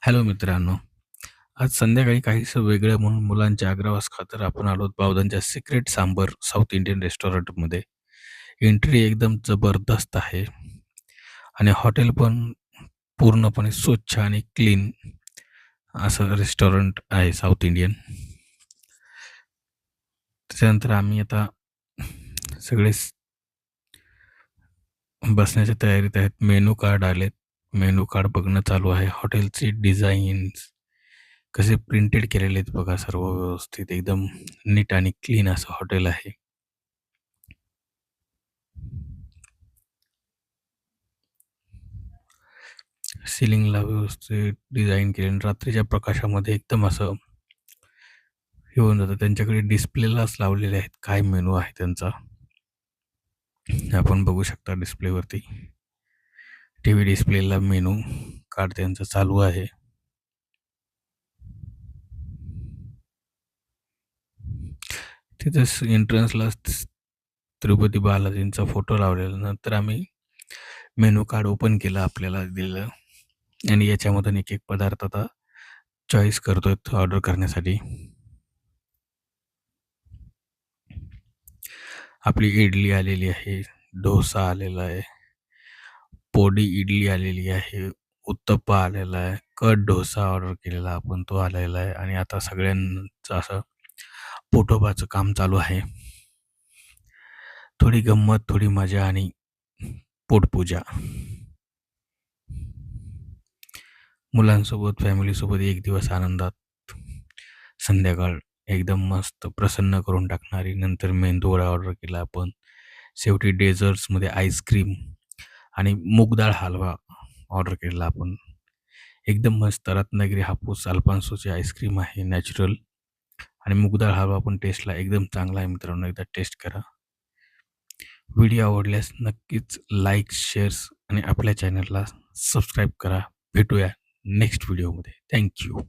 Hello मित्रांनो, आज संध्याकाळी काहीसं वेगळं म्हणून मुलांच्या आग्रहास खातर आपण आलो बावधानच्या सिक्रेट सांबर साऊथ इंडियन रेस्टॉरंटमध्ये. एंट्री एकदम जबरदस्त आहे आणि हॉटेल पण पूर्णपणे स्वच्छ आणि क्लीन असं रेस्टॉरंट आहे साऊथ इंडियन. त्याच्यानंतर आम्ही आता सगळे बसण्याच्या तयारीत आहेत. मेनू कार्ड आलेत. मेनू कार्ड बघणं चालू आहे. हॉटेलची डिझाईन्स कसे प्रिंटेड केलेले आहेत बघा, सर्व व्यवस्थित एकदम नीट आणि क्लीन असं हॉटेल आहे. सिलिंगला व्यवस्थित डिझाईन केले आणि रात्रीच्या प्रकाशामध्ये एकदम असं हे होऊन जातं. त्यांच्याकडे डिस्प्लेलाच लावलेले आहेत काय मेनू आहे त्यांचा. आपण बघू शकता डिस्प्लेवरती. टीव्ही डिस्प्लेला मेनू कार्ड त्यांचं चालू आहे. तिथेच एंट्रन्सला तिरुपती बालाजींचा फोटो लावलेला. नंतर आम्ही मेनू कार्ड ओपन केलं, आपल्याला दिलं आणि याच्यामधून एक एक पदार्थ आता चॉईस करतोय ऑर्डर करण्यासाठी. आपली इडली आलेली आहे, डोसा आलेला आहे, पोडी इडली आलेली आहे, उत्तप्पा आलेला आहे, कट डोसा ऑर्डर केलेला आपण तो आलेला आहे आणि आता सगळ्यांचं असं पोटोबाचं काम चालू आहे. थोडी गंमत, थोडी मजा आणि पोटपूजा. मुलांसोबत, फॅमिलीसोबत एक दिवस आनंदात संध्याकाळ एकदम मस्त प्रसन्न करून टाकणारी. नंतर मेंदूवडा ऑर्डर केला आपण. शेवटी डेझर्ट्समध्ये आईस्क्रीम आणि मूगडाळ हलवा ऑर्डर केला आपण. एकदम मस्त रत्नागिरी हापूस अल्फान्सोची आईस्क्रीम आहे, नॅचरल, आणि मूगडाळ हलवा पण टेस्टला एकदम चांगला आहे मित्रांनो, एकदा टेस्ट करा. व्हिडिओ आवडल्यास नक्कीच लाईक, शेअर्स आणि आपल्या चॅनलला सबस्क्राईब करा. भेटूया नेक्स्ट व्हिडिओमध्ये. थँक्यू.